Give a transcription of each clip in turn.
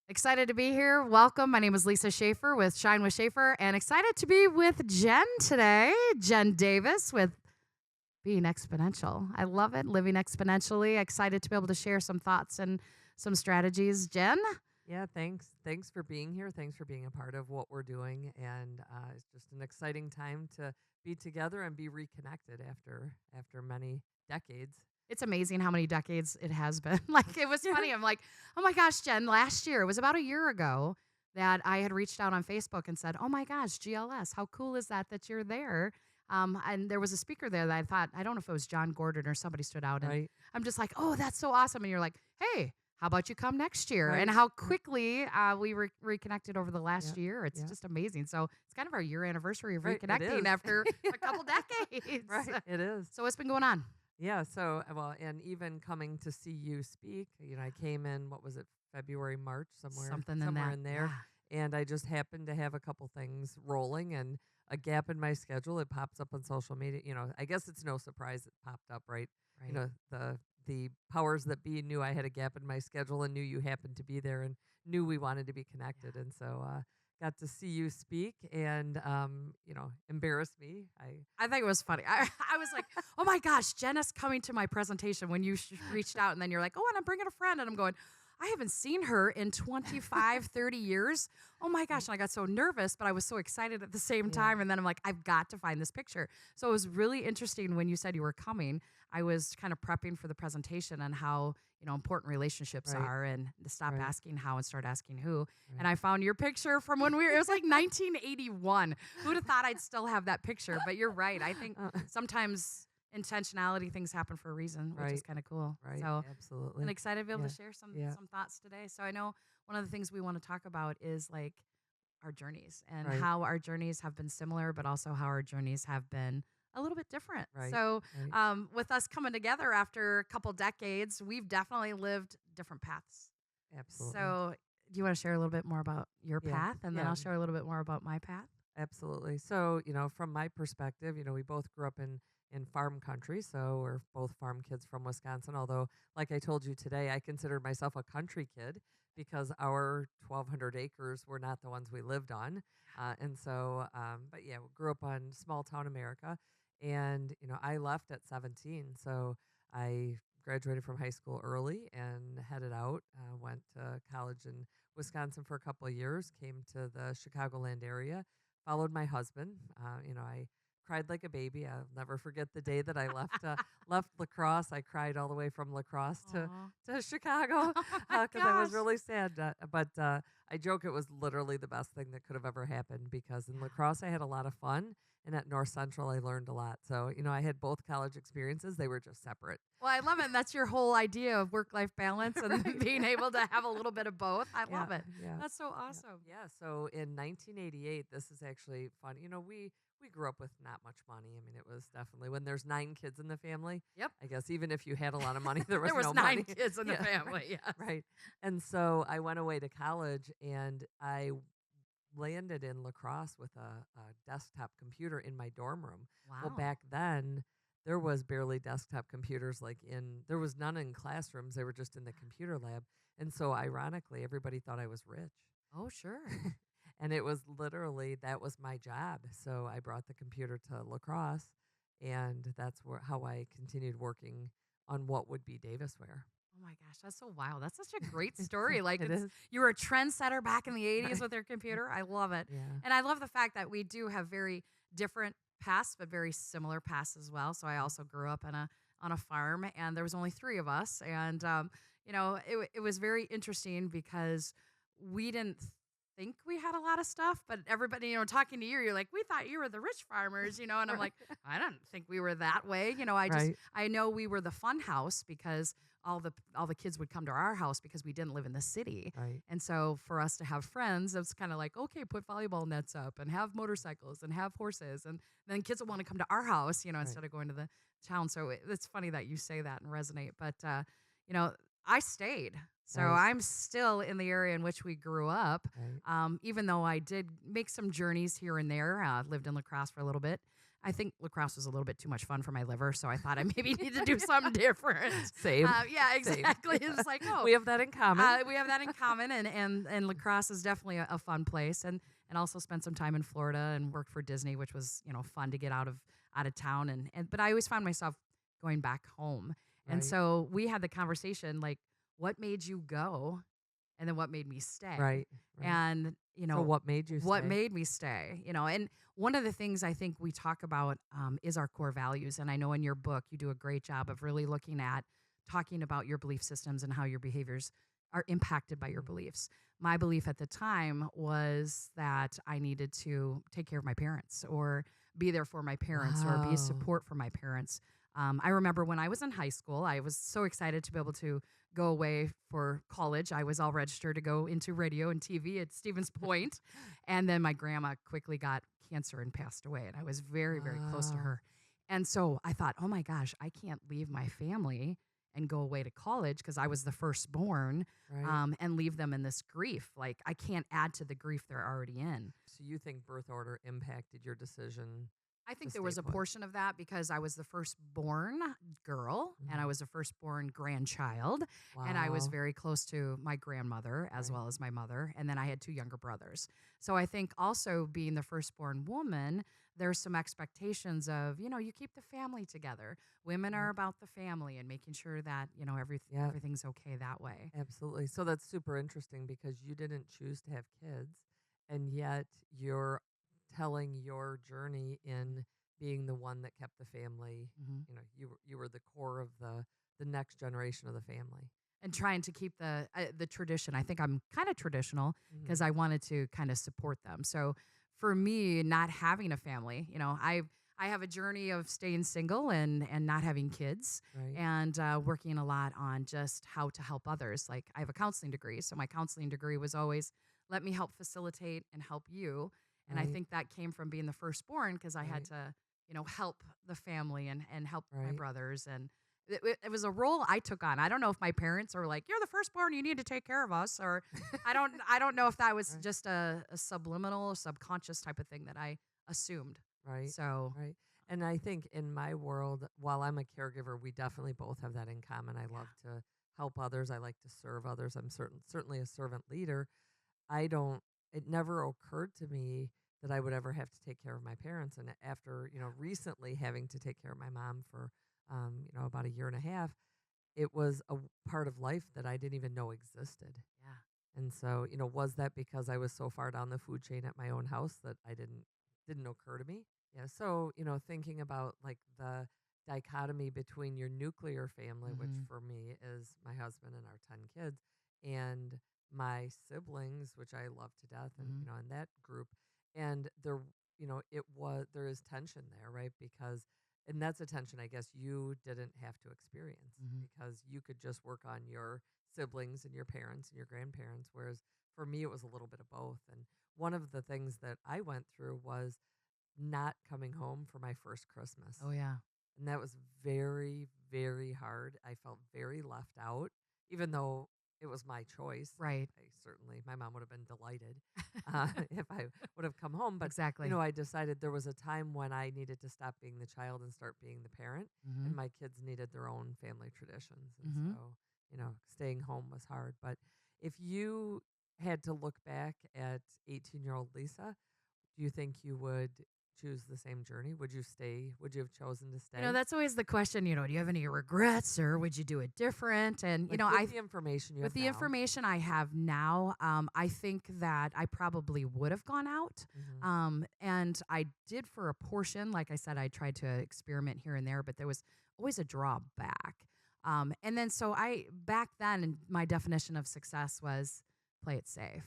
Excited to be here. Welcome. My name is Lisa Schaefer with Shine with Schaefer, and excited to be with Jen today. Jen Davis with Being Exponential. I love it. Living exponentially. Excited to be able to share some thoughts and some strategies. Jen? Yeah, thanks. Thanks for being here. Thanks for being a part of what we're doing, and it's just an exciting time to be together and be reconnected after many decades. It's amazing how many decades it has been. Like, it was Yeah, funny. I'm like, oh my gosh, Jen, last year, it was about a year ago that I had reached out on Facebook and said, oh my gosh, GLS, how cool is that you're there? And there was a speaker there that I thought, I don't know if it was John Gordon or somebody stood out. And right, I'm just like, oh, that's so awesome. And you're like, hey, how about you come next year? And right. how Yeah, quickly we reconnected over the last yeah, year. It's yeah. just amazing. So it's kind of our year anniversary of Right, it reconnecting is. after a couple decades. Right, it is. So what's been going on? Yeah. So, well, and even coming to see you speak, I came in. What was it? February, March, Something in somewhere that. in there, Yeah. and I just happened to have a couple things rolling and a gap in my schedule. It pops up on social media. I guess it's no surprise it popped up, right? Right. The powers that be knew I had a gap in my schedule and knew you happened to be there and knew we wanted to be connected, Yeah. and so got to see you speak and embarrass me. I think it was funny. I was like, oh my gosh, Jenna's coming to my presentation when you reached out. And then you're like, oh, and I'm bringing a friend. And I'm going, I haven't seen her in 25, 30 years. Oh my gosh. And I got so nervous, but I was so excited at the same Yeah, time. And then I'm like, I've got to find this picture. So it was really interesting when you said you were coming. I was kind of prepping for the presentation and how, important relationships right, are, and to stop right, asking how and start asking who. And right. I found your picture from when it was like 1981. Who'd have thought I'd still have that picture? But you're right. I think sometimes intentionality things happen for a reason, which is Right, kind of cool. right, So I'm absolutely. excited to be able Yeah, to share some yeah, some thoughts today. So I know one of the things we want to talk about is like our journeys and right, how our journeys have been similar, but also how our journeys have been a little bit different. right, So right, with us coming together after a couple decades, we've definitely lived different paths. absolutely. So do you want to share a little bit more about your Yeah, path, and then yeah, I'll share a little bit more about my path? absolutely. So, from my perspective, we both grew up in farm country, so we're both farm kids from Wisconsin. Although, like I told you today, I considered myself a country kid because our 1,200 acres were not the ones we lived on, and so, but yeah, we grew up on small town America, and I left at 17, so I graduated from high school early and headed out. Went to college in Wisconsin for a couple of years. Came to the Chicagoland area, followed my husband. I cried like a baby. I'll never forget the day that I left lacrosse. I cried all the way from lacrosse to Aw. to Chicago Oh my because I was gosh. really sad. But I joke it was literally the best thing that could have ever happened because in Yeah. lacrosse I had a lot of fun, and at North Central I learned a lot. So I had both college experiences. They were just separate. Well, I love it. And that's your whole idea of work-life balance and Right. being able to have a little bit of both. I Yeah, love it. yeah, That's so yeah, awesome. yeah. So in 1988, this is actually fun. We grew up with not much money. I mean, it was definitely when there's nine kids in the family. Yep. I guess even if you had a lot of money, there was There was no 9 money. kids in the Yeah, right, family. Yes. right. And so I went away to college, and I landed in lacrosse with a desktop computer in my dorm room. Well, Wow. back then there was barely desktop computers there was none in classrooms. They were just in the computer lab. And so ironically, everybody thought I was rich. Oh, sure. And it was literally that was my job. So I brought the computer to lacrosse, and that's how I continued working on what would be Davis wear. Oh my gosh, that's so wild. That's such a great story. Like, It is. you were a trendsetter back in the 80s Right. with your computer. I love it. Yeah. And I love the fact that we do have very different paths, but very similar paths as well. So I also grew up on a farm, and there was only 3 of us. And it was very interesting because we didn't think we had a lot of stuff, but everybody, talking to you, you're like, we thought you were the rich farmers, and I'm Right. like, I don't think we were that way. Right. I know we were the fun house because all the kids would come to our house because we didn't live in the city. Right. And so for us to have friends, it's kind of like, okay, put volleyball nets up and have motorcycles and have horses. And then kids will want to come to our house, Right. instead of going to the town. So it's funny that you say that and resonate. But, you know, I stayed. So Right. I'm still in the area in which we grew up, Right. even though I did make some journeys here and there. Lived in La Crosse for a little bit. I think lacrosse was a little bit too much fun for my liver, so I thought I maybe need to do something different. Same. Yeah, Same. exactly. It's like, oh, We have that in common. we have that in common, and lacrosse is definitely a fun place, and also spent some time in Florida and worked for Disney, which was fun to get out of town, and but I always found myself going back home, and Right. so we had the conversation like, what made you go, and then what made me stay, Right. Right. and So what made you what stay? made me stay, and one of the things I think we talk about is our core values, and I know in your book you do a great job of really looking at talking about your belief systems and how your behaviors are impacted by your Mhm. beliefs. My belief at the time was that I needed to take care of my parents or be there for my parents or be a Wow. support for my parents. I remember when I was in high school, I was so excited to be able to go away for college. I was all registered to go into radio and TV at Stevens Point, and then my grandma quickly got cancer and passed away, and I was very, very close to Wow. her. And so I thought, oh my gosh, I can't leave my family and go away to college because I was the firstborn, Right. and leave them in this grief. Like, I can't add to the grief they're already in. So you think birth order impacted your decision I to think there stay was a put? portion of that because I was the firstborn girl and I Mhm. was the firstborn grandchild. And I was Wow. very close to my grandmother as Right. well as my mother. And then I had two younger brothers. So I think also being the firstborn woman, there's some expectations of, you keep the family together. Women are Right. about the family and making sure that, Yeah. everything's okay that way. Absolutely. So that's super interesting because you didn't choose to have kids, and yet you're telling your journey in being the one that kept the family. Mhm. You were the core of the next generation of the family. And trying to keep the tradition. I think I'm kind of traditional because Hmm. I wanted to kind of support them. So for me, not having a family, I have a journey of staying single and not having kids, Right. and working a lot on just how to help others. Like, I have a counseling degree, so my counseling degree was always let me help facilitate and help you. And I Right. think that came from being the firstborn because I had Right. to, help the family and help my Right. brothers, and it was a role I took on. I don't know if my parents are like, "You're the firstborn, you need to take care of us," or I don't know if that was Right. just a subliminal, subconscious type of thing that I assumed. Right. So, Right. And I think in my world, while I'm a caregiver, we definitely both have that in common. I love yeah. to help others. I like to serve others. I'm certainly a servant leader. I don't it never occurred to me that I would ever have to take care of my parents. And after, recently having to take care of my mom for, about a year and a half, it was a part of life that I didn't even know existed. Yeah. And so, was that because I was so far down the food chain at my own house that I didn't occur to me? Yeah. So, thinking about like the dichotomy between your nuclear family, which Mhm. for me is my husband and our 10 kids, and my siblings, which I love to death, and, Mhm. in that group. And there is tension there, right? And that's a tension I guess you didn't have to experience Mhm. because you could just work on your siblings and your parents and your grandparents, whereas for me it was a little bit of both. And one of the things that I went through was not coming home for my first Christmas. Oh yeah. And that was very, very hard. I felt very left out, even though it was my choice. Right. My mom would have been delighted if I would have come home. But, Exactly. I decided there was a time when I needed to stop being the child and start being the parent. And Mhm. my kids needed their own family traditions. And so, Mhm. staying home was hard. But if you had to look back at 18-year-old Lisa, do you think you would choose the same journey? Would you stay? Would you have chosen to stay? That's always the question, do you have any regrets or would you do it different? And, Like with the information you with have the now? information I have now, I think that I probably would have gone out. Hmm. And I did for a portion. Like I said, I tried to experiment here and there, but there was always a drawback. And then so back then, my definition of success was play it safe,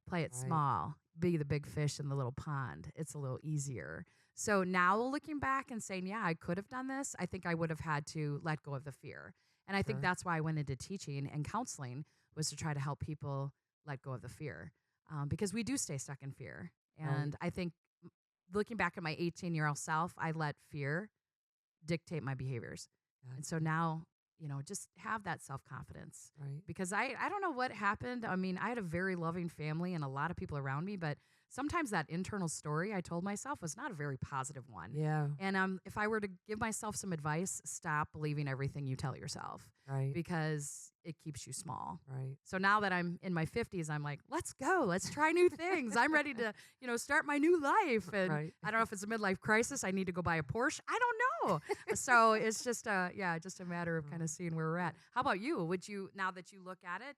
play it Right. small, be the big fish in the little pond. It's a little easier. So now looking back and saying, yeah, I could have done this, I think I would have had to let go of the fear. And I think Sure. that's why I went into teaching and counseling, was to try to help people let go of the fear, because we do stay stuck in fear. Right. And I think looking back at my 18-year-old self, I let fear dictate my behaviors. And so Gotcha. now just have that self-confidence. Right. Because I don't know what happened. I mean, I had a very loving family and a lot of people around me, but sometimes that internal story I told myself was not a very positive one. Yeah. And if I were to give myself some advice, stop believing everything you tell yourself Right. because it keeps you small. Right. So now that I'm in my 50s, I'm like, let's go. Let's try new things. I'm ready to, start my new life. And Right. I don't know if it's a midlife crisis. I need to go buy a Porsche. I don't know. So it's just just a matter of kind of seeing where we're at. How about you? Would you, now that you look at it,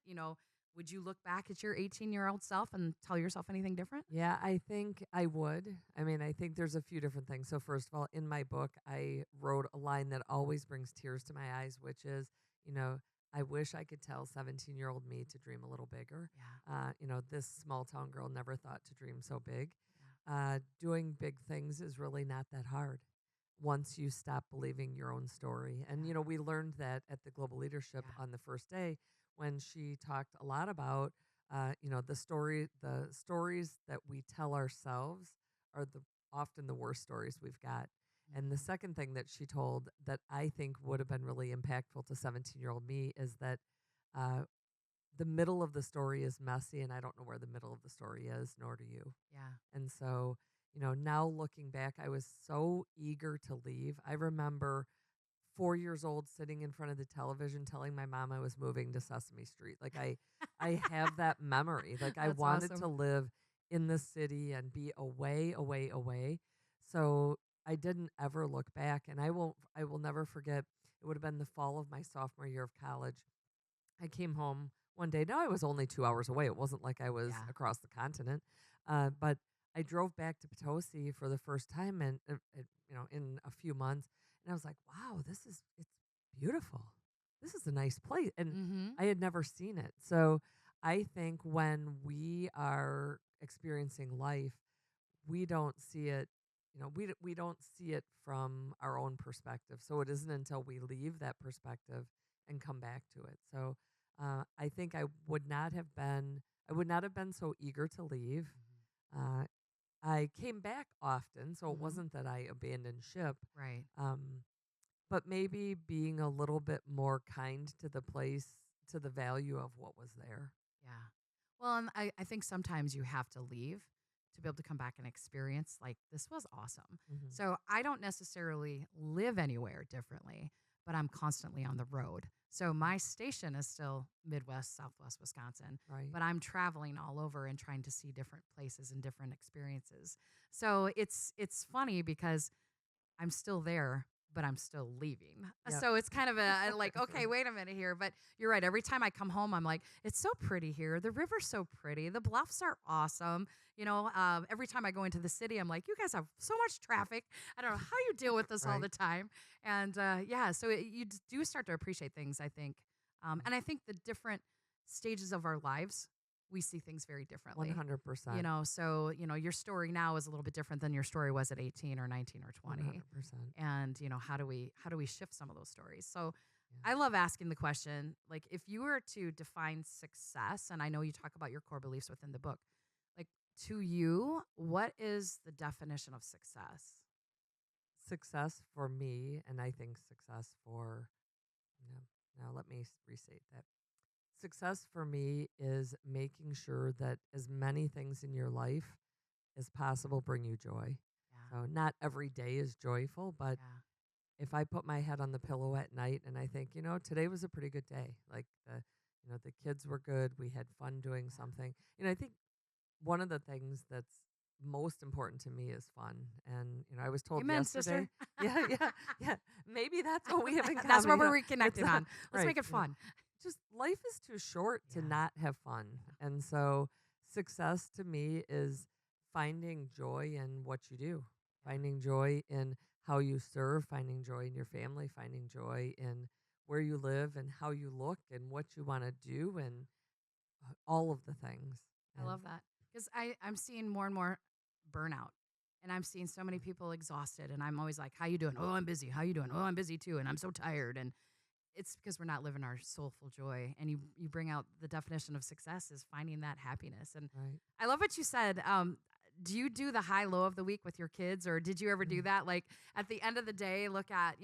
would you look back at your 18-year-old self and tell yourself anything different? Yeah, I think I would. I mean, I think there's a few different things. So, first of all, in my book, I wrote a line that always brings tears to my eyes, which is, you know, I wish I could tell 17-year-old me to dream a little bigger. Yeah. This small town girl never thought to dream so big. Yeah. Doing big things is really not that hard once you stop believing your own story. And, Yeah. we learned that at the Global Leadership Yeah. on the first day when she talked a lot about the stories that we tell ourselves are often the worst stories we've got. And the Mhm. second thing that she told that I think would have been really impactful to 17-year-old me is that uh, the middle of the story is messy, and I don't know where the middle of the story is, nor do you. Yeah. And so, now looking back, I was so eager to leave. I remember 4 years old sitting in front of the television telling my mom I was moving to Sesame Street. Like I have that memory. Like I That's wanted awesome. to live in the city and be away, away, away. So I didn't ever look back, and I will never forget. It would have been the fall of my sophomore year of college. I came home one day. Now I was only 2 hours away. It wasn't like I was Yeah. across the continent, but I drove back to Potosi for the first time, and in a few months, and I was like, "Wow, it's beautiful. This is a nice place," and Mm-hmm. I had never seen it. So I think when we are experiencing life, we don't see it. We don't see it from our own perspective. So it isn't until we leave that perspective and come back to it. So I think I would not have been so eager to leave. Uh, I came back often, so it Mm-hmm. wasn't that I abandoned ship. Right. Um, but maybe being a little bit more kind to the place, to the value of what was there. Yeah. Well, and I think sometimes you have to leave to be able to come back and experience, like, this was awesome. Hmm. So I don't necessarily live anywhere differently, but I'm constantly on the road. So my station is still Midwest, Southwest Wisconsin, Right. but I'm traveling all over and trying to see different places and different experiences. So it's funny because I'm still there, but I'm still leaving. Yep. So it's kind of like, okay, wait a minute here. But you're right. Every time I come home, I'm like, it's so pretty here. The river's so pretty. The bluffs are awesome. Every time I go into the city, I'm like, you guys have so much traffic. I don't know how you deal with this all Right. the time. And so you do start to appreciate things, I think. And I think the different stages of our lives, we see things very differently. 100%. Your story now is a little bit different than your story was at 18 or 19 or 20. 100%. And how do we shift some of those stories? So Yeah. I love asking the question, like, if you were to define success, and I know you talk about your core beliefs within the book, like, to you, what is the definition of success? Success for me, and I think success for, no, now let me restate that. Success for me is making sure that as many things in your life as possible bring you joy. Yeah. So not every day is joyful, but Yeah. if I put my head on the pillow at night and I think, today was a pretty good day. Like the kids were good, we had fun doing Yeah. something. I think one of the things that's most important to me is fun. And I was told Amen, sister. yesterday, yeah, yeah, yeah. Maybe that's what we have in That's common. what we're It's reconnecting on. Let's right. make it fun. Just life is too short to Yeah. not have fun. And so success to me is finding joy in what you do, Yeah. finding joy in how you serve, finding joy in your family, finding joy in where you live and how you look and what you want to do and all of the things. I And love that because I'm seeing more and more burnout, and I'm seeing so many people exhausted, and I'm always like, "How you doing? Oh, I'm busy. How you doing? Oh, I'm busy too, and I'm so tired." And it's because we're not living our soulful joy. And you bring out the definition of success is finding that happiness. And right. I love what you said. do you do the high low of the week with your kids, or did you ever do Mm. that? Like at the end of the day, look at,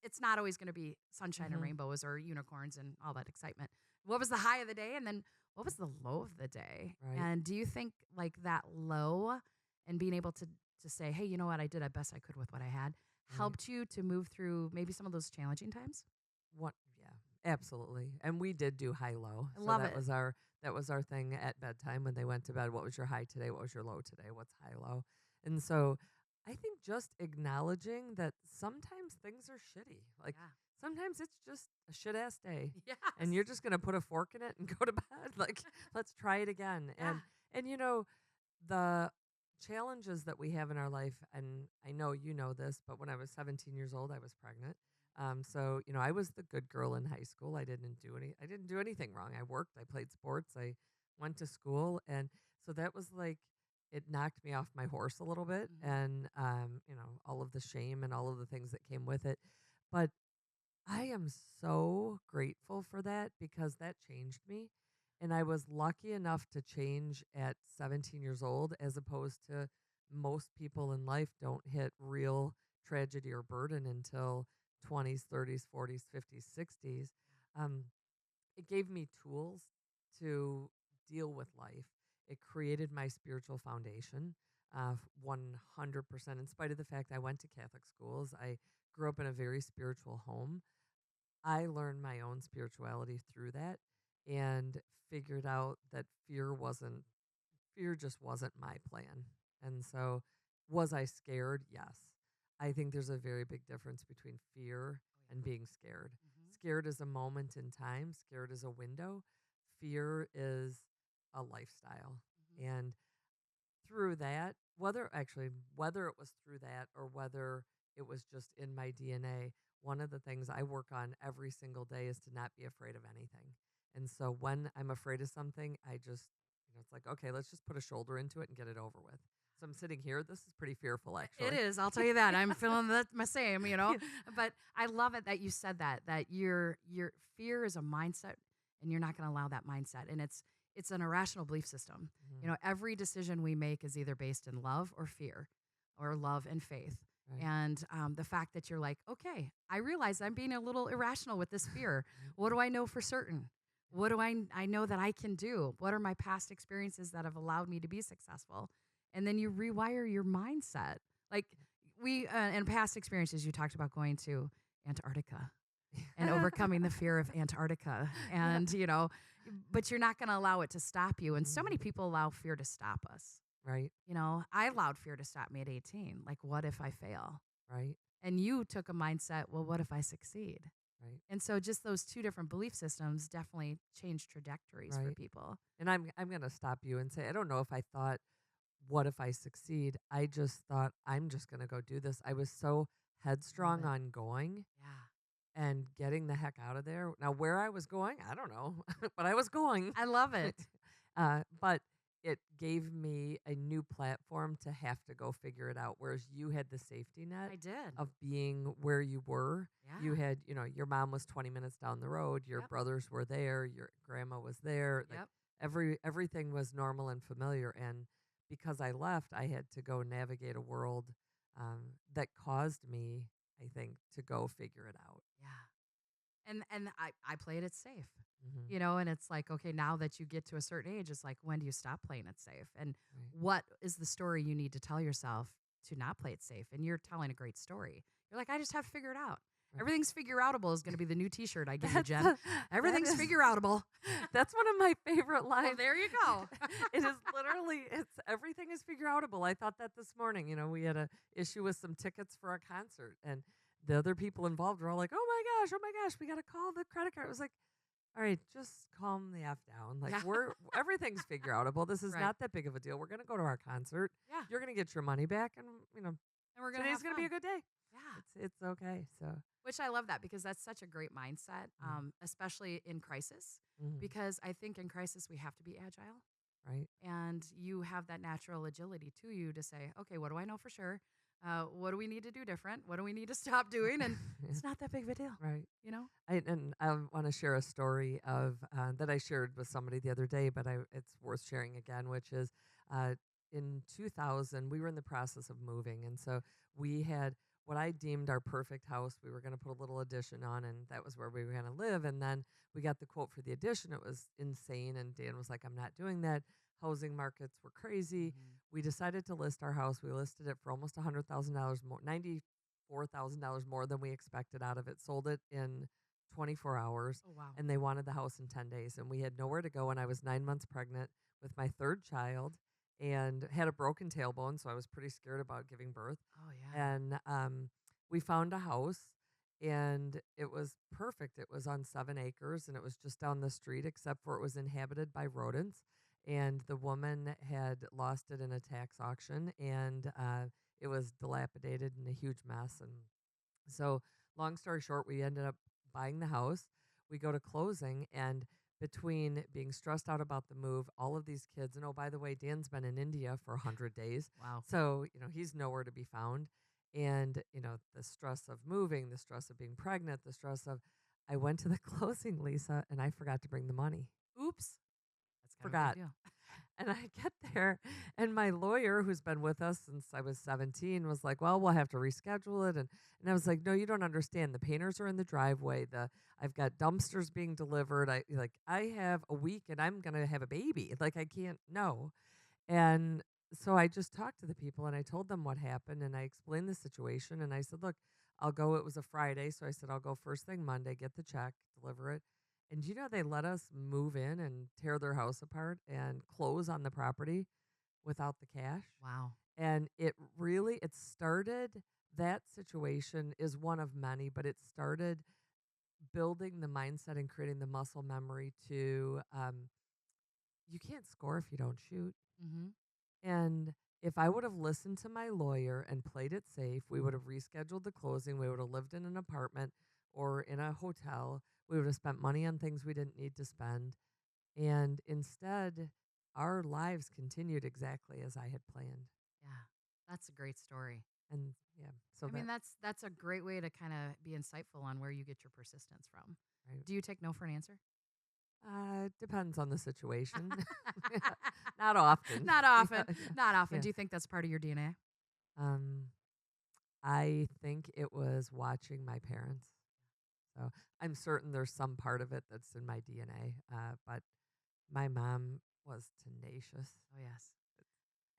it's not always going to be sunshine and Mhm. rainbows or unicorns and all that excitement. What was the high of the day? And then what was the low of the day? Right. And do you think like that low and being able to say, hey, you know what? I did the best I could with what I had Right. helped you to move through maybe some of those challenging times? What? Yeah, absolutely. And we did do high low. I So love it. that was our thing at bedtime when they went to bed. What was your high today? What was your low today? What's high low? And so I think just acknowledging that sometimes things are shitty. Like Yeah. sometimes it's just a shit ass day. And Yes. you're just gonna put a fork in it and go to bed. Like, let's try it again. Yeah. And the challenges that we have in our life, and I know you know this, but when I was 17 years old, I was pregnant. So I was the good girl in high school. I didn't do anything wrong. I worked, I played sports, I went to school, and so that was like it knocked me off my horse a little bit, Mhm. and all of the shame and all of the things that came with it. But I am so grateful for that because that changed me. And I was lucky enough to change at 17 years old, as opposed to most people in life don't hit real tragedy or burden until 20s, 30s, 40s, 50s, 60s. Um, it gave me tools to deal with life. It created my spiritual foundation, 100%, in spite of the fact I went to Catholic schools. I grew up in a very spiritual home. I learned my own spirituality through that and figured out that fear just wasn't my plan. And so was I scared? Yes. I think there's a very big difference between fear and being scared. Mhm. Scared is a moment in time, scared is a window. Fear is a lifestyle. Mhm. And through that, whether it was through that or whether it was just in my DNA, one of the things I work on every single day is to not be afraid of anything. And so when I'm afraid of something, I just, it's like, okay, let's just put a shoulder into it and get it over with. So I'm sitting here. This is pretty fearful, It actually. is. I'll tell you that. I'm feeling that my same. Yeah. But I love it that you said that your fear is a mindset and you're not going to allow that mindset. And it's an irrational belief system. Mhm. Every decision we make is either based in love or fear or love and faith. Right. And the fact that you're like, okay, I realize I'm being a little irrational with this fear. What do I know for certain? What do I know that I can do? What are my past experiences that have allowed me to be successful? And then you rewire your mindset. Like we in past experiences, you talked about going to Antarctica and overcoming the fear of Antarctica, Yeah. and but you're not going to allow it to stop you. And so many Mhm. people allow fear to stop us. Right. I allowed fear to stop me at 18. Like, what if I fail? Right. And you took a mindset, well, what if I succeed? Right. And so just those two different belief systems definitely change trajectories for Right. people. And I'm going to stop you and say, I don't know if I thought, what if I succeed? I just thought, I'm just going to go do this. I was so Love headstrong it. on going Yeah. and getting the heck out of there. Now, where I was going, I don't know, but I was going. I love it. But it gave me a new platform to have to go figure it out. Whereas you had the safety net I did. of being where you were. You Yeah. had, your mom was 20 minutes down the road. Your Yep. brothers were there. Your grandma was there. Like Yep. everything was normal and familiar. And because I left, I had to go navigate a world that caused me, I think, to go figure it out. Yeah. And I played it safe. Hmm. And it's like, okay, now that you get to a certain age, it's like, when do you stop playing it safe? And Right. what is the story you need to tell yourself to not play it safe? And you're telling a great story. You're like, I just have to figure it out. Right. Everything's figure outable is going to be the new T-shirt I give you, That's Jen. that Everything's is figure outable. that's one of my favorite Well, lines. there you go. It is literally it's everything is figure outable. I thought that this morning. We had a issue with some tickets for a concert, and the other people involved were all like, oh my gosh, we got to call the credit card. It was like, all right, just calm the F down. Like Yeah. everything's figure outable. This is Right. not that big of a deal. We're gonna go to our concert. Yeah. You're gonna get your money back, and And we're going to today's have gonna fun. be a good day. Yeah. It's okay. So Which I love that because that's such a great mindset, mm, especially in crisis. mhm, Because I think in crisis, we have to be agile. right, And you have that natural agility to you to say, okay, what do I know for sure? What do we need to do different? What do we need to stop doing? And yeah, it's not that big of a deal, right. you know? And I want to share a story of that I shared with somebody the other day, but it's worth sharing again, which is in 2000, we were in the process of moving. And so we had what I deemed our perfect house. We were going to put a little addition on, and that was where we were going to live. And then we got the quote for the addition. It was insane. And Dan was like, I'm not doing that. Housing markets were crazy. We decided to list our house. We listed it for almost $100,000 more, $94,000 more than we expected out of it. Sold it in 24 hours, Oh, wow. and they wanted the house in 10 days. And we had nowhere to go. And I was 9 months pregnant with my third child and had a broken tailbone. So I was pretty scared about giving birth. Oh, yeah. And we found a house, and it was perfect. It was on 7 acres, and it was just down the street, except for it was inhabited by rodents. And the woman had lost it in a tax auction, and it was dilapidated and a huge mess. And so, long story short, we ended up buying the house. We go to closing, and between being stressed out about the move, all of these kids, and oh, by the way, Dan's been in India for 100 days. Wow. So, he's nowhere to be found. And, the stress of moving, the stress of being pregnant, the stress of, I went to the closing, Lisa, and I forgot to bring the money. Oops. That's kind of a Forgot. big deal. And I get there, and my lawyer, who's been with us since I was 17, was like, "Well, we'll have to reschedule it." And I was like, "No, you don't understand. The painters are in the driveway. I've got dumpsters being delivered. I have a week, and I'm gonna have a baby. Like, I can't. No." And so I just talked to the people, and I told them what happened, and I explained the situation, and I said, "Look, I'll go." It was a Friday, so I said, "I'll go first thing Monday, get the check, deliver it." And they let us move in and tear their house apart and close on the property without the cash. Wow. And it started, that situation is one of many, but it started building the mindset and creating the muscle memory to, you can't score if you don't shoot. Mm-hmm. And if I would have listened to my lawyer and played it safe, we would have rescheduled the closing. We would have lived in an apartment or in a hotel. We would have spent money on things we didn't need to spend. And instead, our lives continued exactly as I had planned. Yeah. That's a great story. And yeah, so I mean, that's a great way to kind of be insightful on where you get your persistence from. right. Do you take no for an answer? Depends on the situation. Not often. Not often. Yeah, Not often. yeah. Do you think that's part of your DNA? Um, I think it was watching my parents. So I'm certain there's some part of it that's in my DNA. But my mom was tenacious. Oh, yes.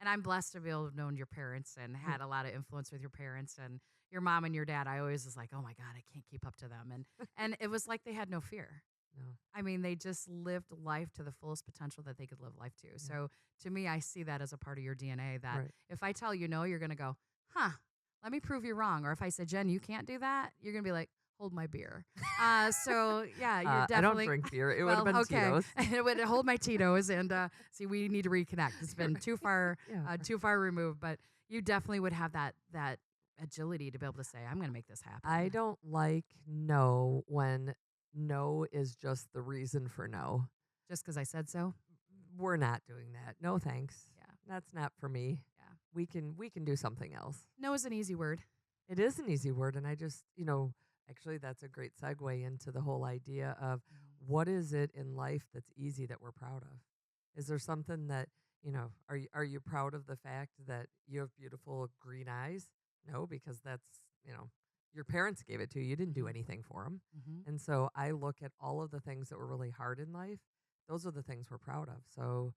And I'm blessed to be able to have known your parents and had a lot of influence with your parents and your mom and your dad. I always was like, oh my God, I can't keep up to them. And it was like they had no fear. No. I mean, they just lived life to the fullest potential that they could live life to. Yeah. So to me, I see that as a part of your DNA that Right. if I tell you no, you're going to go, huh, let me prove you wrong. Or if I say, Jen, you can't do that, you're going to be like, hold my beer. So yeah, you're definitely. I don't drink beer. It would have been okay. Tito's. It would hold my Tito's and see, we need to reconnect. It's been too far, Yeah. too far removed, but you definitely would have that agility to be able to say, I'm going to make this happen. I don't like no when no is just the reason for no. Just because I said so. We're not doing that. No thanks. Yeah. That's not for me. Yeah. We can do something else. No is an easy word. It is an easy word, and I just, actually that's a great segue into the whole idea of what is it in life that's easy that we're proud of? Is there something that, are you proud of the fact that you have beautiful green eyes? No, because that's, your parents gave it to you. You didn't do anything for them. Mm-hmm. And so I look at all of the things that were really hard in life. Those are the things we're proud of. So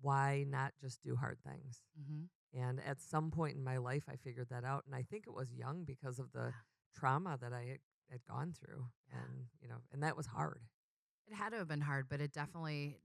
why not just do hard things? Mm-hmm. And at some point in my life, I figured that out. And I think it was young because of the trauma that I had gone through. Yeah. And, and that was hard. It had to have been hard, but it definitely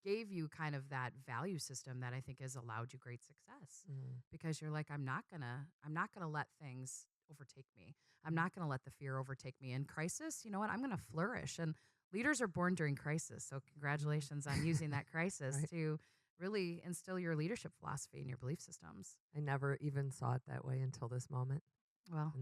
gave you kind of that value system that I think has allowed you great success because you're like, I'm not gonna let things overtake me. I'm not gonna let the fear overtake me. In crisis, you know what? I'm gonna flourish. And leaders are born during crisis. So congratulations on using that crisis Right. to really instill your leadership philosophy and your belief systems. I never even saw it that way until this moment. Well,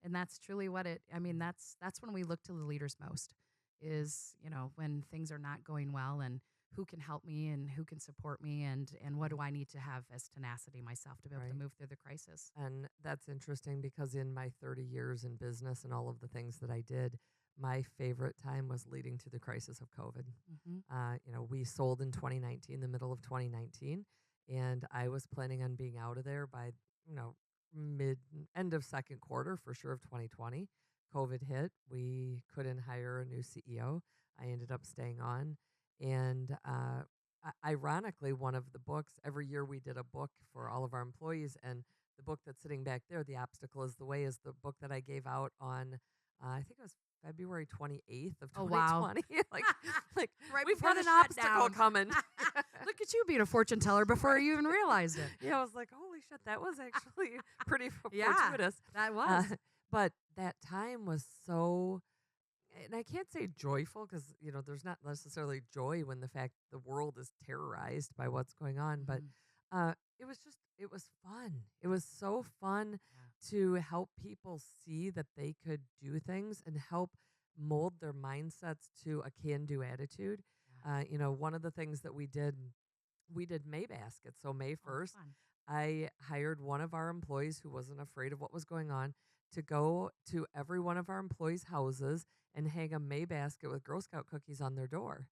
And that's truly what that's when we look to the leaders most is, when things are not going well and who can help me and who can support me and what do I need to have as tenacity myself to be able to move through the crisis. And that's interesting because in my 30 years in business and all of the things that I did, my favorite time was leading to the crisis of COVID. Mm-hmm. We sold in 2019, the middle of 2019, and I was planning on being out of there by, you know, mid end of second quarter for sure of 2020. COVID hit. We couldn't hire a new CEO. I ended up staying on. And ironically, one of the books, every year we did a book for all of our employees. And the book that's sitting back there, The Obstacle is the Way, is the book that I gave out on, I think it was February 28th of Oh, wow. 2020. like, like Right we've before got the an obstacle shutdown. coming. Look at you being a fortune teller before you even realized it. Yeah, I was like, holy shit, that was actually pretty Yeah, fortuitous. that Uh, was. but that time was so, and I can't say joyful because, you know, there's not necessarily joy when the fact the world is terrorized by what's going on, but Mhm. uh, it was fun. It was so fun Yeah. to help people see that they could do things and help mold their mindsets to a can do attitude. Yeah. You know, one of the things that we did May baskets. So May Oh, 1st, fun. I hired one of our employees who wasn't afraid of what was going on to go to every one of our employees' houses and hang a May basket with Girl Scout cookies on their door.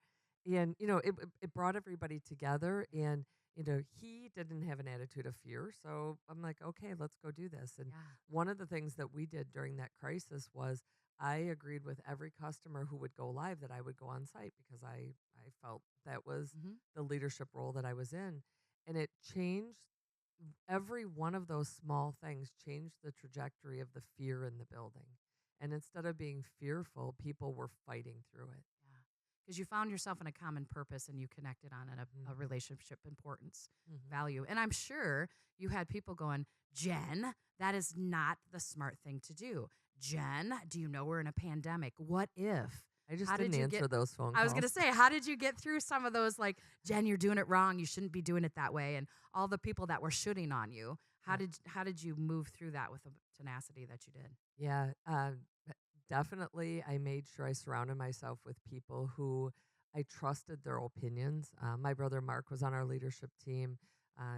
And, you know, it brought everybody together. Yeah. And, you know, he didn't have an attitude of fear. So I'm like, okay, let's go do this. And Yeah. one of the things that we did during that crisis was I agreed with every customer who would go live that I would go on site because I felt that was Mhm. the leadership role that I was in. And it changed every one of those small things changed the trajectory of the fear in the building. And instead of being fearful, people were fighting through it. Yeah. Because you found yourself in a common purpose and you connected on it, a Hmm. relationship importance, Hmm. value. And I'm sure you had people going, Jen, that is not the smart thing to do. Jen, do you know we're in a pandemic? What if? I just How didn't did you get? answer those phone I was going to calls. say, how did you get through some of those like, Jen, you're doing it wrong. You shouldn't be doing it that way. And all the people that were shooting on you. Yeah. How did you move through that with the tenacity that you did? Yeah. Definitely, I made sure I surrounded myself with people who I trusted their opinions. My brother Mark was on our leadership team.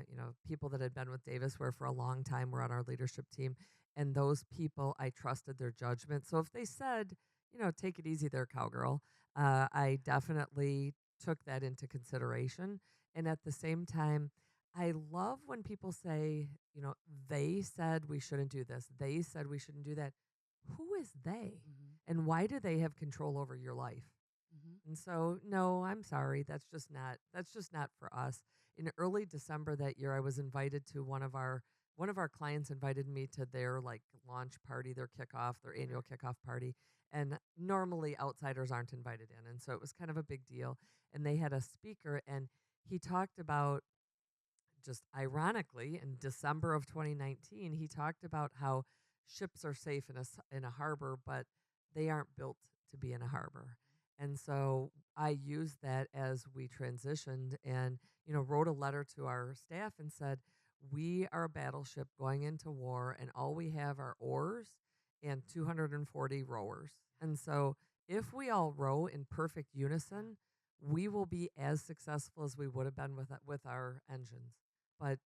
You know, people that had been with Davis were for a long time were on our leadership team. And those people, I trusted their judgment. So if they said, you know, take it easy there, cowgirl, I definitely took that into consideration. And at the same time, I love when people say, you know, they said we shouldn't do this. They said we shouldn't do that. Who is they? Hmm. And why do they have control over your life? Hmm. And so, no, I'm sorry. That's just not for us. In early December that year, I was invited to one of our clients invited me to their like launch party, their kickoff, their annual kickoff party. And normally outsiders aren't invited in. And so it was kind of a big deal. And they had a speaker and he talked about just ironically, in December of 2019, he talked about how ships are safe in a harbor, but they aren't built to be in a harbor. And so I used that as we transitioned and, you know, wrote a letter to our staff and said, we are a battleship going into war and all we have are oars and 240 rowers. And so if we all row in perfect Yeah. unison, we will be as successful as we would have been with our engines, but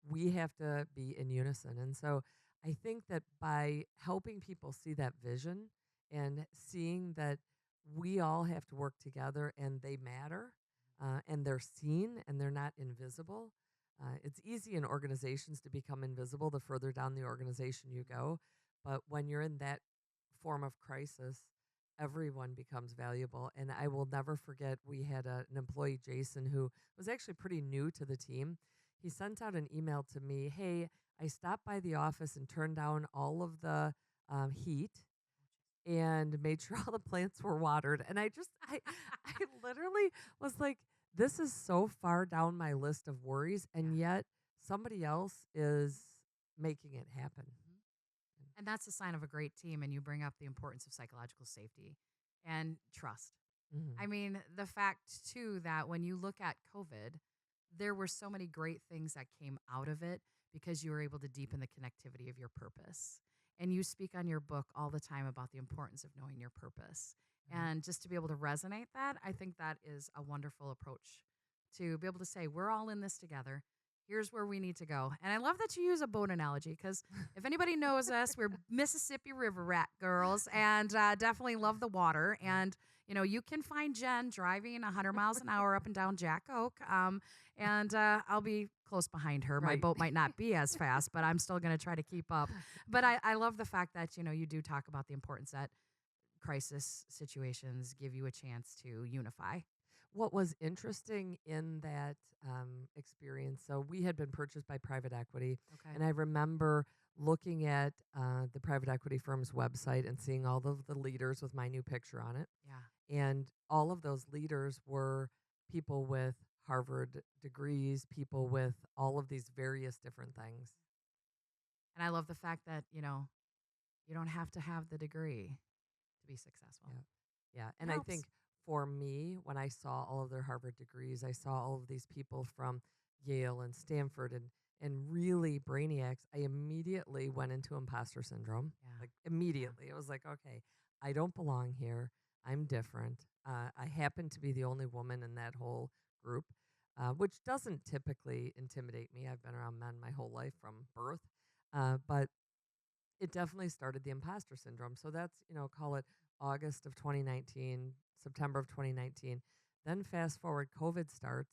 we have to be in unison. And so I think that by helping people see that vision and seeing that we all have to work together and they matter and they're seen and they're not invisible. It's easy in organizations to become invisible the further down the organization you go. But when you're in that form of crisis, everyone becomes valuable. And I will never forget, we had an employee, Jason, who was actually pretty new to the team. He sent out an email to me, hey, I stopped by the office and turned down all of the heat and made sure all the plants were watered. And I literally was like, this is so far down my list of worries. And Yeah. yet somebody else is making it happen. Mhm. And that's a sign of a great team. And you bring up the importance of psychological safety and trust. Mm-hmm. I mean, the fact, too, that when you look at COVID, there were so many great things that came out of it because you were able to deepen the connectivity of your purpose. And you speak on your book all the time about the importance of knowing your purpose. And just to be able to resonate that, I think that is a wonderful approach to be able to say, we're all in this together. Here's where we need to go. And I love that you use a boat analogy because if anybody knows us, we're Mississippi River rat girls and definitely love the water. And you can find Jen driving 100 miles an hour up and down Jack Oak, and I'll be close behind her. My Right. boat might not be as fast, but I'm still going to try to keep up. But I love the fact that, you do talk about the importance that crisis situations give you a chance to unify. What was interesting in that experience, so we had been purchased by private equity, Okay. and I remember looking at the private equity firm's website and seeing all of the leaders with my new picture on it. Yeah. And all of those leaders were people with Harvard degrees, people with all of these various different things. And I love the fact that, you don't have to have the degree to be successful. Yeah. Yeah. It And I helps. think for me, when I saw all of their Harvard degrees, I saw all of these people from Yale and Stanford and really brainiacs, I immediately went into imposter syndrome. Yeah. Like Yeah. immediately. It was like, okay, I don't belong here. I'm different. I happen to be the only woman in that whole group, which doesn't typically intimidate me. I've been around men my whole life from birth. But it definitely started the imposter syndrome. So that's, call it August of 2019, September of 2019. Then fast forward, COVID starts,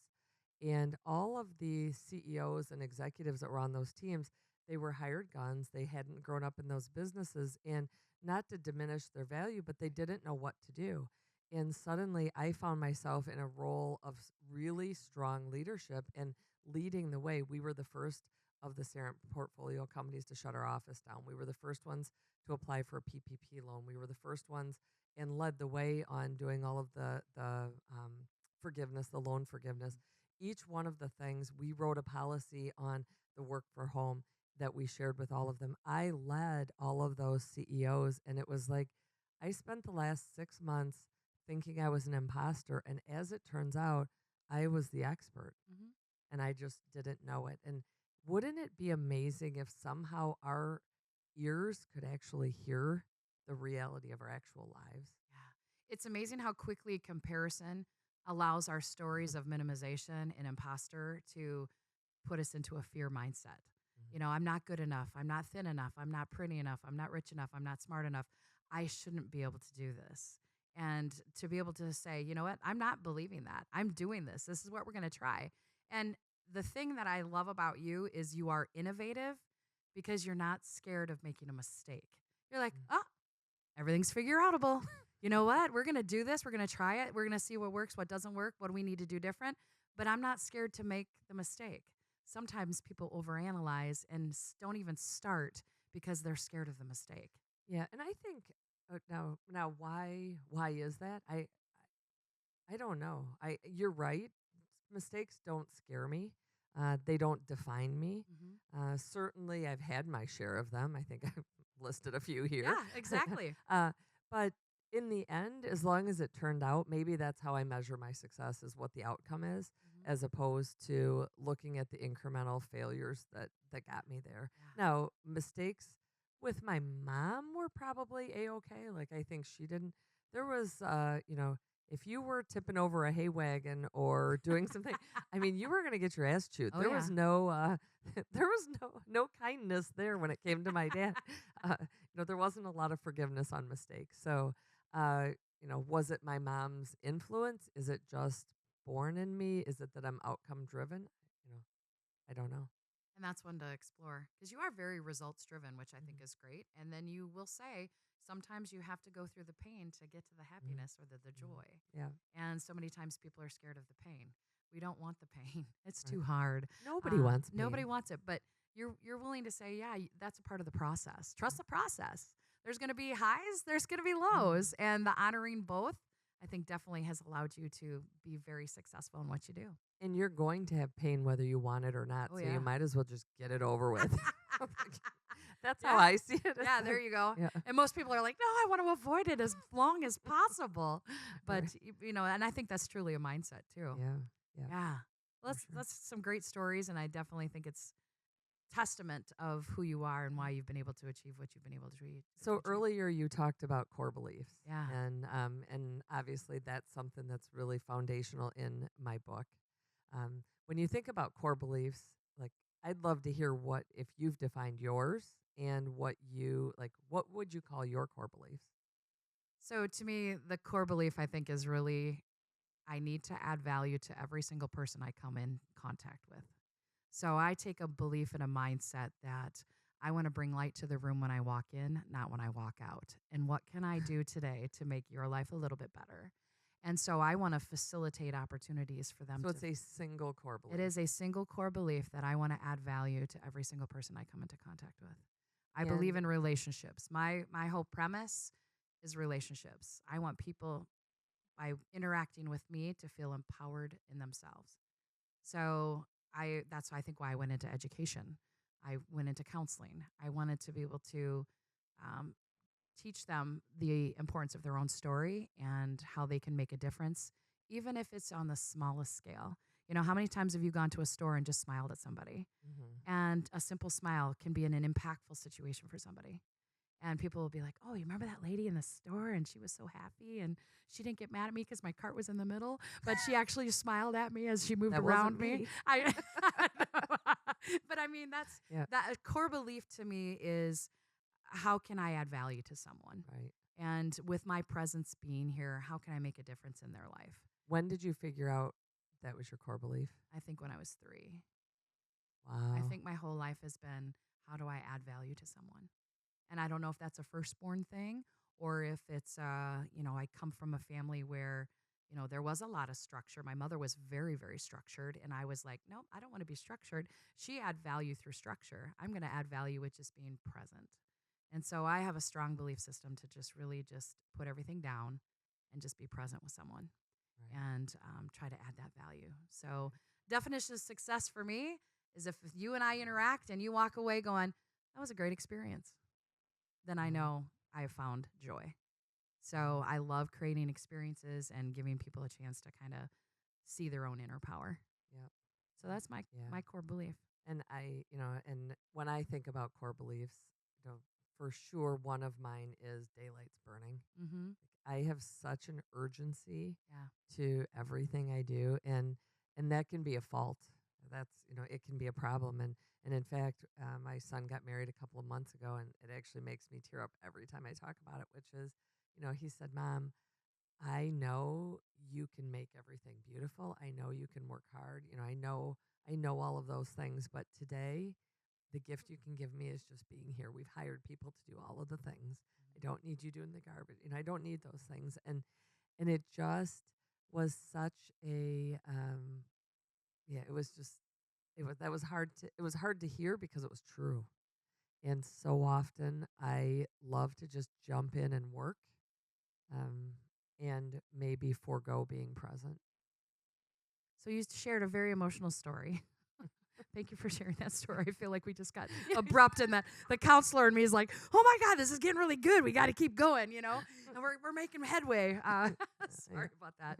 and all of the CEOs and executives that were on those teams, they were hired guns. They hadn't grown up in those businesses, and not to diminish their value, but they didn't know what to do. And suddenly I found myself in a role of really strong leadership and leading the way. We were the first of the Sarent portfolio companies to shut our office down. We were the first ones to apply for a PPP loan. We were the first ones and led the way on doing all of the forgiveness, the loan forgiveness. Each one of the things, we wrote a policy on the work for home that we shared with all of them. I led all of those CEOs, and it was like I spent the last 6 months thinking I was an imposter. And as it turns out, I was the expert Hmm. and I just didn't know it. And wouldn't it be amazing if somehow our ears could actually hear the reality of our actual lives? Yeah. It's amazing how quickly comparison allows our stories Mhm, of minimization and imposter to put us into a fear mindset. mhm, I'm not good enough. I'm not thin enough. I'm not pretty enough. I'm not rich enough. I'm not smart enough. I shouldn't be able to do this. And to be able to say, you know what, I'm not believing that. I'm doing this. This is what we're going to try. And the thing that I love about you is you are innovative because you're not scared of making a mistake. You're like, mhm. oh, everything's figure outable. You know what? We're going to do this. We're going to try it. We're going to see what works, what doesn't work, what do we need to do different. But I'm not scared to make the mistake. Sometimes people overanalyze and don't even start because they're scared of the mistake. Yeah, and I think now why is that? I don't know. I You're right. Mistakes don't scare me. They don't define me. Hmm. Certainly, I've had my share of them. I think I've listed a few here. Yeah, exactly. uh, but in the end, as long as it turned out, maybe that's how I measure my success is what the outcome is, Hmm. as opposed to looking at the incremental failures that got me there. Yeah. Now, mistakes with my mom were probably a okay. Like I think she didn't. There was, if you were tipping over a hay wagon or doing something, I mean, you were going to get your ass chewed. Oh, There yeah. was no, there was no kindness there when it came to my dad. There wasn't a lot of forgiveness on mistakes. So, uh, was it my mom's influence? Is it just born in me? Is it that I'm outcome driven? You know, I don't know. And that's one to explore because you are very results driven, which I think Mhm, is great. And then you will say sometimes you have to go through the pain to get to the mhm, happiness or the mhm. joy. Yeah, And so many times people are scared of the pain. We don't want the pain. It's right. too hard. Nobody wants Nobody pain. wants it, but you're willing to say, yeah, that's a part of the process. Trust the process. There's going to be highs, there's going to be Mhm. lows, and the honoring both, I think, definitely has allowed you to be very successful in what you do. And you're going to have pain whether you want it or not, Oh so you yeah. might as well just get it over with. That's how Yeah. I see it. It's Yeah, there like, you go. yeah, And most people are like, no, I want to avoid it as long as possible. But, right. and I think that's truly a mindset too. Yeah, yeah, Yeah. Well, for that's, sure. that's some great stories. And I definitely think it's testament of who you are and why Mhm. you've been able to achieve what you've been able to So achieve. earlier you talked about core beliefs, Yeah. and obviously that's something that's really foundational in my book. When you think about core beliefs, like I'd love to hear what if you've defined yours and what you like. What would you call your core beliefs? So to me, the core belief I think is really I need to add value to every single person I come in contact with. So I take a belief and a mindset that I want to bring light to the room when I walk in, not when I walk out. And what can I do today to make your life a little bit better? And so I want to facilitate opportunities for them So to. it's a single core It belief. is a single core belief that I want to add value to every single person I come into contact with. I believe And in relationships. My whole premise is relationships. I want people by interacting with me to feel empowered in themselves. So that's I think why I went into education. I went into counseling. I wanted to be able to um, teach them the importance of their own story and how they can make a difference, even if it's on the smallest scale. You know, how many times have you gone to a store and just smiled at somebody? mhm. And a simple smile can be in an impactful situation for somebody. And people will be like, "Oh, you remember that lady in the store? And she was so happy, and she didn't get mad at me because my cart was in the middle, but she actually just smiled at me as she moved That wasn't around me." me. I, but I mean, that's Yeah, that a core belief to me is how can I add value to someone, right. and with my presence being here, how can I make a difference in their life? When did you figure out that was your core belief? I think when I was 3, I Wow. think my whole life has been how do I add value to someone. And I don't know if that's a firstborn thing or if it's, I come from a family where, there was a lot of structure. My mother was very, very structured. And I was like, nope, I don't want to be structured. She add value through structure. I'm going to add value with just being present. And so I have a strong belief system to just really just put everything down and just be present with someone Right. and try to add that value. So definition of success for me is if you and I interact and you walk away going, that was a great experience, then I Wow. know I have found joy. So Wow. I love creating experiences and giving people a chance to kind of see their own inner power. Yep. So that's my Yeah. my core belief. And and when I think about core beliefs, for sure one of mine is daylight's burning. Mm-hmm. I have such an urgency Yeah. to everything I do, and that can be a fault. That's it can be a problem. And in fact, my son got married a couple of months ago, and it actually makes me tear up every time I talk about it. Which is, he said, "Mom, I know you can make everything beautiful. I know you can work hard. I know all of those things. But today, the gift you can give me is just being here. We've hired people to do all of the things. I don't need you doing the garbage. I don't need those things." And it just was such a yeah. It was just it was hard to hear because it was true. And so often I love to just jump in and work, um, and maybe forego being present. So you shared a very emotional story. Thank you for sharing that story. I feel like we just got Yeah. abrupt, and the counselor and me is like, "Oh my God, this is getting really good. We got to keep going," and we're making headway. Yeah. Sorry about that,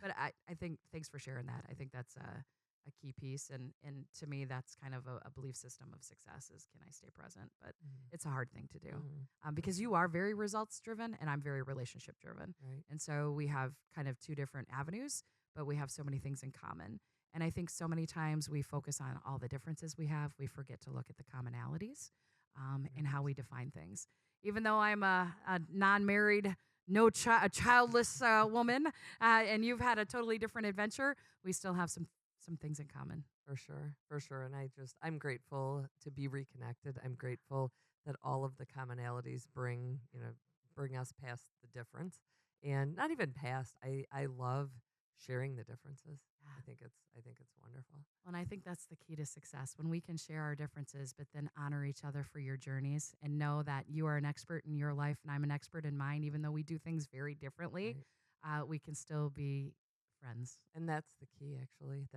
but I think thanks for sharing that. I think that's a key piece, and to me, that's kind of a belief system of success is can I stay present? But Mhm. it's a hard thing to do Mhm. because you are very results driven, and I'm very relationship driven, Right. and so we have kind of two different avenues, but we have so many things in common. And I think so many times we focus on all the differences we have, we forget to look at the commonalities and how we 100%. define things. Even though I'm a non-married, no a childless woman, and you've had a totally different adventure, we still have some things in common. For sure. For sure. And I'm grateful to be reconnected. I'm grateful that all of the commonalities bring us past the difference. And not even past. I love sharing the differences. Yeah. I think it's wonderful. And I think that's the key to success when we can share our differences, but then honor each other for your journeys and know that you are an expert in your life and I'm an expert in mine. Even though we do things very differently, Right. we can still be friends. And that's the key, actually.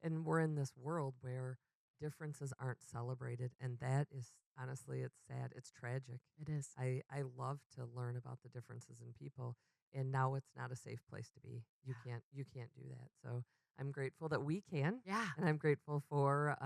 And we're in this world where differences aren't celebrated. And that is, honestly, it's sad. It's tragic. It is. I love to learn about the differences in people. And now it's not a safe place to be. You can't do that. So I'm grateful that we can. Yeah, And I'm grateful for,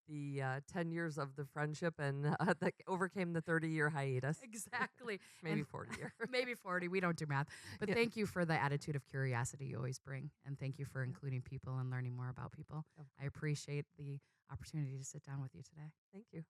the 10 years of the friendship and that overcame the 30-year hiatus, exactly. maybe And 40-year. maybe 40. We don't do math. But Yeah. thank you for the attitude of curiosity you always bring. And thank you for including people and learning more about people. Of I appreciate the opportunity to sit down with you today. Thank you.